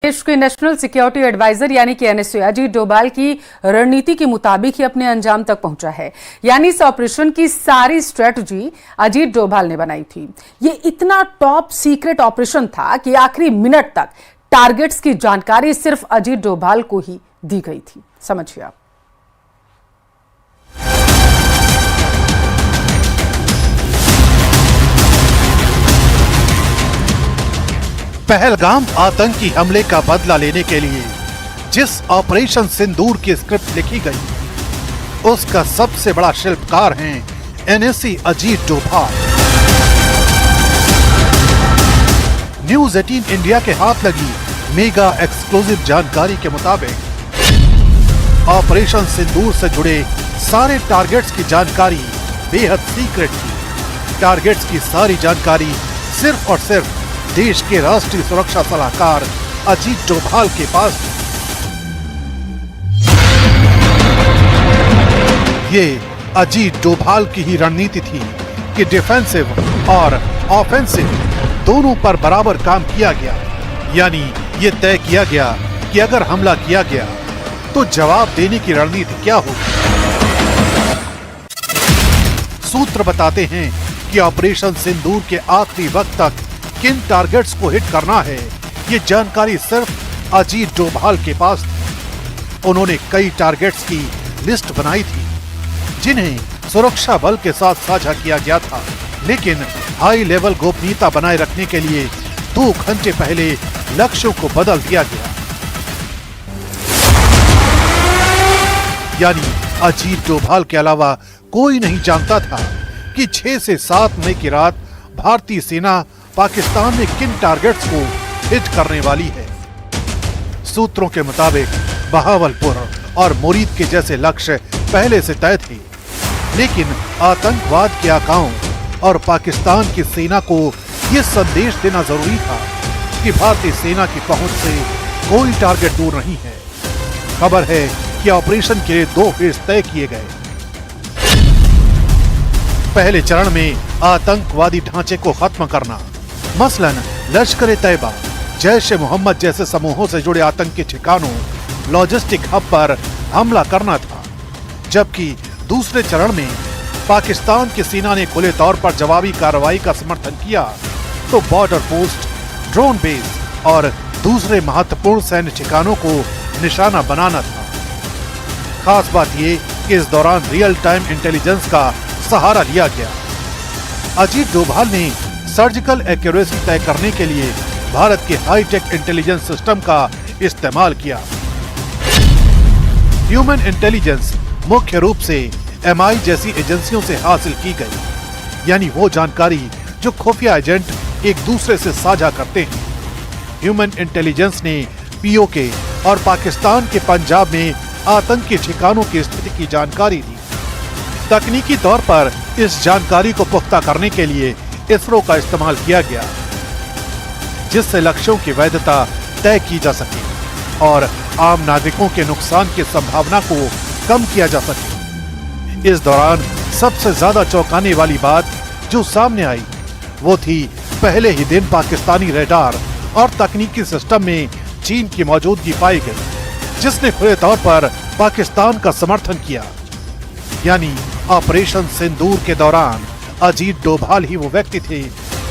देश के national security adviser यानी कि एनएसए अजीत डोभाल की रणनीति के मुताबिक ही अपने अंजाम तक पहुंचा है। यानी इस ऑपरेशन की सारी स्ट्रेटजी अजीत डोभाल ने बनाई थी। ये इतना टॉप सीक्रेट ऑपरेशन था कि आखिरी मिनट तक टारगेट्स की जानकारी सिर्फ अजीत डोभाल को ही दी गई थी। समझिए आप। पहलगाम आतंकी हमले का बदला लेने के लिए जिस ऑपरेशन सिंदूर की स्क्रिप्ट लिखी गई, उसका सबसे बड़ा शिल्पकार हैं NSA Ajit Doval. News 18 India के हाथ लगी मेगा एक्सक्लूसिव जानकारी के मुताबिक ऑपरेशन सिंदूर से जुड़े सारे टारगेट्स की जानकारी बेहद सीक्रेट थी। टारगेट्स की सारी जानकारी सिर्फ और सिर्फ देश के राष्ट्रीय सुरक्षा सलाहकार अजीत डोभाल के पास। ये अजीत डोभाल की ही रणनीति थी कि डिफेंसिव और ऑफेंसिव दोनों पर बराबर काम किया गया। यानी ये तय किया गया कि अगर हमला किया गया तो जवाब देने की रणनीति क्या होगी। सूत्र बताते हैं कि ऑपरेशन सिंदूर के आखिरी वक्त तक किन टारगेट्स को हिट करना है, ये जानकारी सिर्फ अजीत डोभाल के पास थी। उन्होंने कई टारगेट्स की लिस्ट बनाई थी जिन्हें सुरक्षा बल के साथ साझा किया गया था, लेकिन हाई लेवल गोपनीयता बनाए रखने के लिए 2 घंटे पहले लक्ष्यों को बदल दिया गया। यानी अजीत डोभाल के अलावा कोई नहीं जानता था कि 6 से 7 मई की रात भारतीय सेना पाकिस्तान में किन टारगेट्स को हिट करने वाली है। सूत्रों के मुताबिक बहावलपुर और मुरीद के जैसे लक्ष्य पहले से तय थे, लेकिन आतंकवाद के आकाओं और पाकिस्तान की सेना को यह संदेश देना जरूरी था कि भारतीय सेना की पहुंच से कोई टारगेट दूर नहीं है। खबर है कि ऑपरेशन के लिए 2 फेज तय किए गए। पहले चरण में आतंकवादी ढांचे को खत्म करना, मसलन लश्कर ए तैयबा, जैश ए मोहम्मद जैसे समूहों से जुड़े आतंकी ठिकानों, लॉजिस्टिक हब पर हमला करना था। जबकि दूसरे चरण में पाकिस्तान की सेना ने खुले तौर पर जवाबी कार्रवाई का समर्थन किया तो बॉर्डर पोस्ट, ड्रोन बेस और दूसरे महत्वपूर्ण सैन्य ठिकानों को निशाना बनाना था। खास बात ये कि इस दौरान रियल टाइम इंटेलिजेंस का सहारा लिया गया। अजीत डोभाल ने सर्जिकल एक्यूरेसी तय करने के लिए भारत के हाईटेक इंटेलिजेंस सिस्टम का इस्तेमाल किया। ह्यूमन इंटेलिजेंस मुख्य रूप से एमआई जैसी एजेंसियों से हासिल की गई, यानी वो जानकारी जो खुफिया एजेंट एक दूसरे से साझा करते हैं। ह्यूमन इंटेलिजेंस ने पीओके और पाकिस्तान के पंजाब में आतंकी ठिकानों की स्थिति की जानकारी दी। तकनीकी तौर पर इस जानकारी को पुख्ता करने के लिए इसरो का इस्तेमाल किया गया, जिससे लक्ष्यों की वैधता तय की जा सके और आम नागरिकों के नुकसान की संभावना को कम किया जा सके। इस दौरान सबसे ज्यादा चौंकाने वाली बात जो सामने आई वो थी पहले ही दिन पाकिस्तानी रडार और तकनीकी सिस्टम में चीन की मौजूदगी पाई गई, जिसने खुले तौर पर पाकिस्तान का समर्थन किया। यानी ऑपरेशन सिंदूर के दौरान अजीत डोभाल ही वो व्यक्ति थे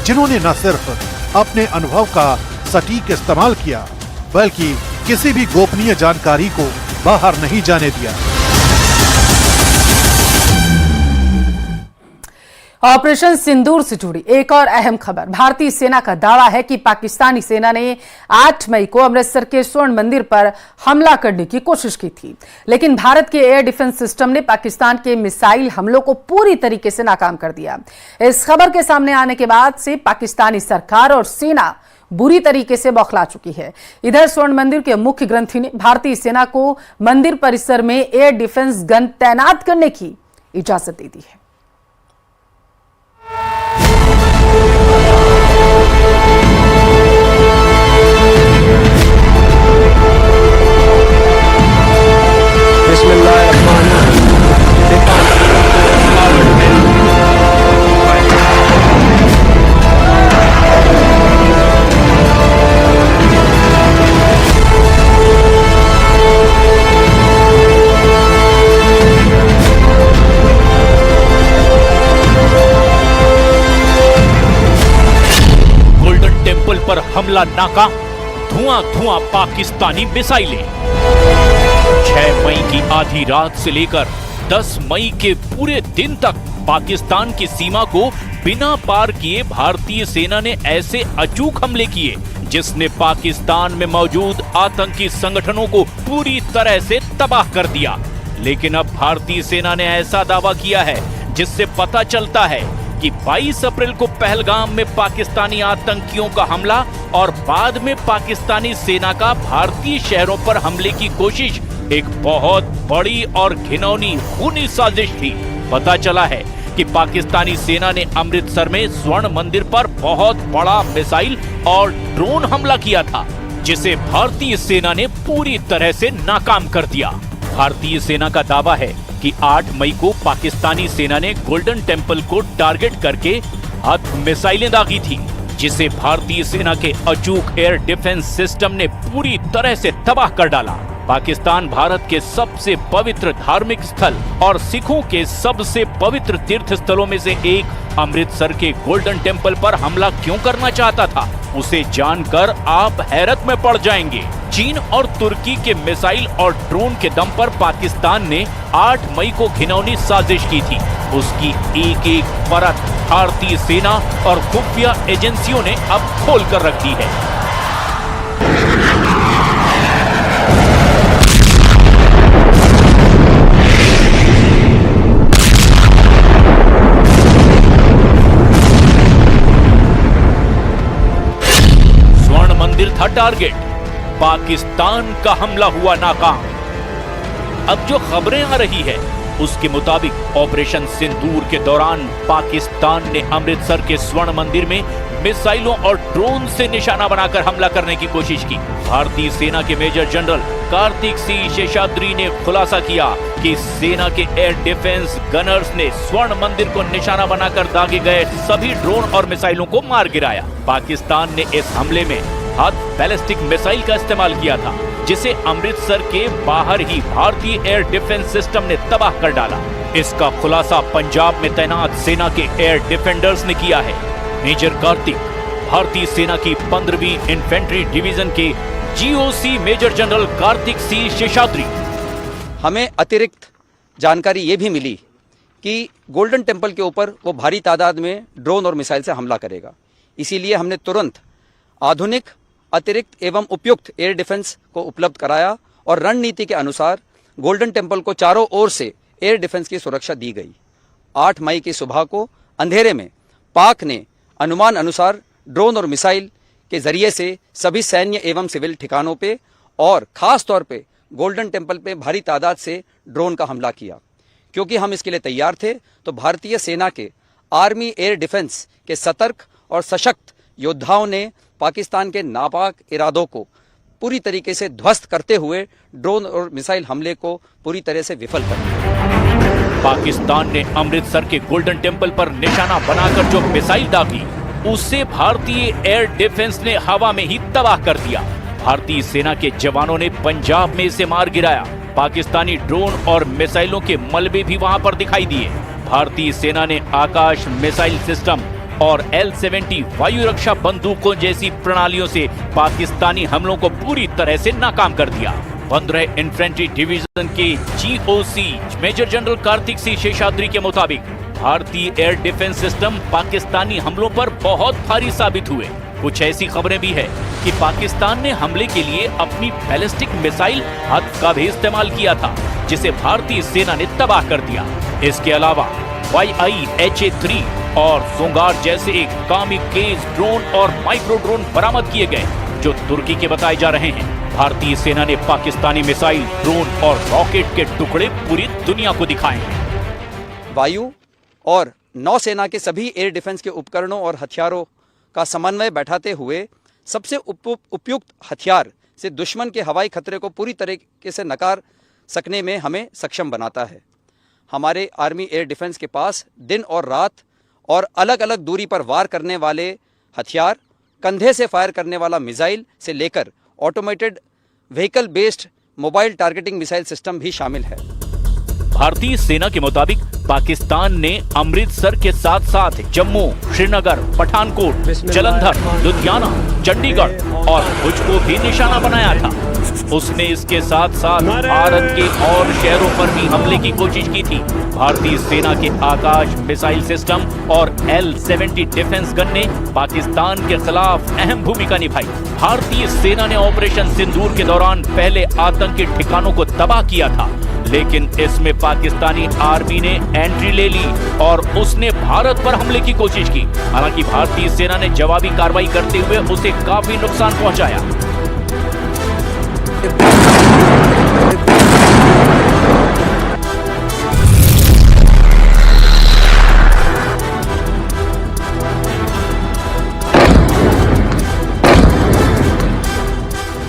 जिन्होंने न सिर्फ अपने अनुभव का सटीक इस्तेमाल किया, बल्कि किसी भी गोपनीय जानकारी को बाहर नहीं जाने दिया। ऑपरेशन सिंदूर से जुड़ी एक और अहम खबर। भारतीय सेना का दावा है कि पाकिस्तानी सेना ने 8 मई को अमृतसर के स्वर्ण मंदिर पर हमला करने की कोशिश की थी, लेकिन भारत के एयर डिफेंस सिस्टम ने पाकिस्तान के मिसाइल हमलों को पूरी तरीके से नाकाम कर दिया। इस खबर के सामने आने के बाद से पाकिस्तानी सरकार और सेना बुरी तरीके से बौखला चुकी है। इधर स्वर्ण मंदिर के मुख्य ग्रंथी ने भारतीय सेना को मंदिर परिसर में एयर डिफेंस गन तैनात करने की इजाजत दे दी है। हमला नाकाम, धुआं धुआं पाकिस्तानी मिसाइलें। 6 मई की आधी रात से लेकर 10 मई के पूरे दिन तक पाकिस्तान की सीमा को बिना पार किए भारतीय सेना ने ऐसे अचूक हमले किए जिसने पाकिस्तान में मौजूद आतंकी संगठनों को पूरी तरह से तबाह कर दिया। लेकिन अब भारतीय सेना ने ऐसा दावा किया है जिससे पता चलता है कि 22 अप्रैल को पहलगाम में पाकिस्तानी आतंकियों का हमला और बाद में पाकिस्तानी सेना का भारतीय शहरों पर हमले की कोशिश एक बहुत बड़ी और घिनौनी खूनी साजिश थी। पता चला है कि पाकिस्तानी सेना ने अमृतसर में स्वर्ण मंदिर पर बहुत बड़ा मिसाइल और ड्रोन हमला किया था जिसे भारतीय सेना ने पूरी तरह से नाकाम कर दिया। भारतीय सेना का दावा है कि 8 मई को पाकिस्तानी सेना ने गोल्डन टेम्पल को टारगेट करके हाथ मिसाइलें दागी थी जिसे भारतीय सेना के अचूक एयर डिफेंस सिस्टम ने पूरी तरह से तबाह कर डाला। पाकिस्तान भारत के सबसे पवित्र धार्मिक स्थल और सिखों के सबसे पवित्र तीर्थ स्थलों में से एक अमृतसर के गोल्डन टेम्पल पर हमला क्यों करना चाहता था, उसे जानकर आप हैरत में पड़ जाएंगे। चीन और तुर्की के मिसाइल और ड्रोन के दम पर पाकिस्तान ने 8 मई को घिनौनी साजिश की थी। उसकी एक एक परत भारतीय सेना और खुफिया एजेंसियों ने अब खोल कर रख दी है। मंदिर था टारगेट, पाकिस्तान का हमला हुआ नाकाम। अब जो खबरें आ रही है उसके मुताबिक ऑपरेशन सिंदूर के दौरान पाकिस्तान ने अमृतसर के स्वर्ण मंदिर में मिसाइलों और ड्रोन से निशाना बनाकर हमला करने की कोशिश की। भारतीय सेना के मेजर जनरल कार्तिक सिंह शेषाद्री ने खुलासा किया कि सेना के एयर डिफेंस गनर्स ने स्वर्ण मंदिर को निशाना बनाकर दागे गए सभी ड्रोन और मिसाइलों को मार गिराया। पाकिस्तान ने इस हमले में हाथ बैलिस्टिक मिसाइल का इस्तेमाल किया था जिसे अमृतसर के बाहर ही भारतीय एयर डिफेंस सिस्टम ने तबाह कर डाला। इसका खुलासा पंजाब में तैनात सेना के एयर डिफेंडर्स ने किया है। मेजर कार्तिक भारतीय सेना की 15वीं इन्फेंट्री डिवीजन के GOC major general Kartik Singh Seshadri. हमें अतिरिक्त जानकारी ये भी मिली कि गोल्डन टेम्पल के ऊपर वो भारी तादाद में ड्रोन और मिसाइल से हमला करेगा। इसीलिए हमने तुरंत आधुनिक अतिरिक्त एवं उपयुक्त एयर डिफेंस को उपलब्ध कराया और रणनीति के अनुसार गोल्डन टेम्पल को चारों ओर से एयर डिफेंस की सुरक्षा दी गई। 8 मई की सुबह को अंधेरे में पाक ने अनुमान अनुसार ड्रोन और मिसाइल के जरिए से सभी सैन्य एवं सिविल ठिकानों पे और खास तौर पे गोल्डन टेम्पल पे भारी तादाद से ड्रोन का हमला किया। क्योंकि हम इसके लिए तैयार थे तो भारतीय सेना के आर्मी एयर डिफेंस के सतर्क और सशक्त योद्धाओं ने पाकिस्तान के नापाक इरादों को पूरी तरीके से ध्वस्त करते हुए ड्रोन और मिसाइल हमले को पूरी तरह से विफल कर दिया। पाकिस्तान ने अमृतसर के गोल्डन टेम्पल पर निशाना बनाकर जो मिसाइल दागी उससे भारतीय एयर डिफेंस ने हवा में ही तबाह कर दिया। भारतीय सेना के जवानों ने पंजाब में इसे मार गिराया। पाकिस्तानी ड्रोन और मिसाइलों के मलबे भी वहां पर दिखाई दिए। भारतीय सेना ने आकाश मिसाइल सिस्टम और L-70 वायु रक्षा बंदूकों जैसी प्रणालियों से पाकिस्तानी हमलों को पूरी तरह से नाकाम कर दिया। 15 इन्फेंट्री डिवीजन के GOC major general Kartik Singh Seshadri के मुताबिक भारतीय एयर डिफेंस सिस्टम पाकिस्तानी हमलों पर बहुत भारी साबित हुए। कुछ ऐसी खबरें भी है कि पाकिस्तान ने हमले के लिए अपनी बैलिस्टिक मिसाइल हद का भी इस्तेमाल किया था जिसे भारतीय सेना ने तबाह कर दिया। इसके अलावा YIHA-3 और सोंगार जैसे एक कामिकेज ड्रोन और माइक्रो ड्रोन बरामद किए गए जो तुर्की के बताए जा रहे हैं। भारतीय सेना ने पाकिस्तानी मिसाइल, ड्रोन और रॉकेट के टुकड़े पूरी दुनिया को दिखाए हैं। वायु और नौसेना के सभी एयर डिफेंस के उपकरणों और हथियारों का समन्वय बैठाते हुए सबसे उपयुक्त हथियार से दुश्मन के हवाई खतरे को पूरी तरीके से नकार सकने में हमें सक्षम बनाता है। हमारे आर्मी एयर डिफेंस के पास दिन और रात और अलग अलग दूरी पर वार करने वाले हथियार, कंधे से फायर करने वाला मिसाइल से लेकर automated vehicle based mobile targeting missile system भी शामिल है। भारतीय सेना के मुताबिक पाकिस्तान ने अमृतसर के साथ साथ जम्मू, श्रीनगर, पठानकोट, जलंधर, लुधियाना, चंडीगढ़ और भुज को भी निशाना बनाया था। उसने इसके साथ साथ भारत के और शहरों पर भी हमले की कोशिश की थी। भारतीय सेना के आकाश मिसाइल सिस्टम और L-70 डिफेंस गन ने पाकिस्तान के खिलाफ अहम भूमिका निभाई। भारतीय सेना ने ऑपरेशन सिंदूर के दौरान पहले आतंकी ठिकानों को तबाह किया था, लेकिन इसमें पाकिस्तानी आर्मी ने एंट्री ले ली और उसने भारत पर हमले की कोशिश की। हालांकि भारतीय सेना ने जवाबी कार्रवाई करते हुए उसे काफी नुकसान पहुंचाया।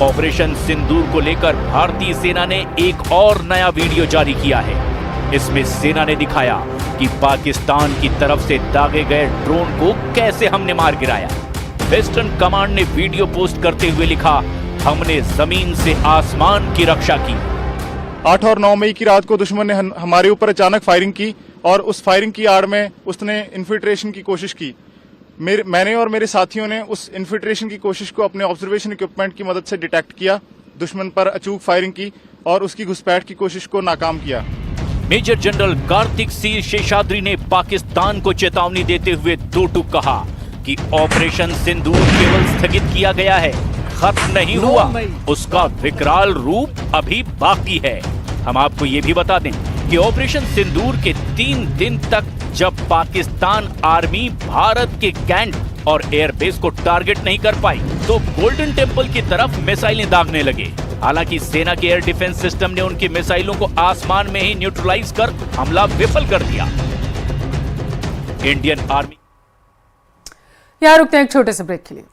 ऑपरेशन सिंदूर को लेकर भारतीय सेना ने एक और नया वीडियो जारी किया है। इसमें सेना ने दिखाया कि पाकिस्तान की तरफ से दागे गए ड्रोन को कैसे हमने मार गिराया। वेस्टर्न कमांड ने वीडियो पोस्ट करते हुए लिखा, हमने जमीन से आसमान की रक्षा की। 8 और 9 मई की रात को दुश्मन ने हमारे ऊपर अचानक फायरिंग की और उस फायरिंग की आड़ में उसने इन्फिल्ट्रेशन की कोशिश की। मैंने और मेरे साथियों ने उस इन्फिल्ट्रेशन की कोशिश को अपने ऑब्जर्वेशन इक्विपमेंट की मदद से डिटेक्ट किया, दुश्मन पर अचूक फायरिंग की और उसकी घुसपैठ की कोशिश को नाकाम किया। मेजर जनरल कार्तिक सी शेषाद्री ने पाकिस्तान को चेतावनी देते हुए दो टूक कहा कि ऑपरेशन सिंदूर केवल स्थगित किया गया है, खत्म नहीं हुआ, उसका विकराल रूप अभी बाकी है। हम आपको ये भी बता दें कि ऑपरेशन सिंदूर के 3 दिन तक जब पाकिस्तान आर्मी भारत के कैंट और एयरबेस को टारगेट नहीं कर पाई तो गोल्डन टेम्पल की तरफ मिसाइलें दागने लगे। हालांकि सेना के एयर डिफेंस सिस्टम ने उनकी मिसाइलों को आसमान में ही न्यूट्रलाइज कर हमला विफल कर दिया। Indian army. यहां रुकते हैं एक छोटे से ब्रेक के लिए।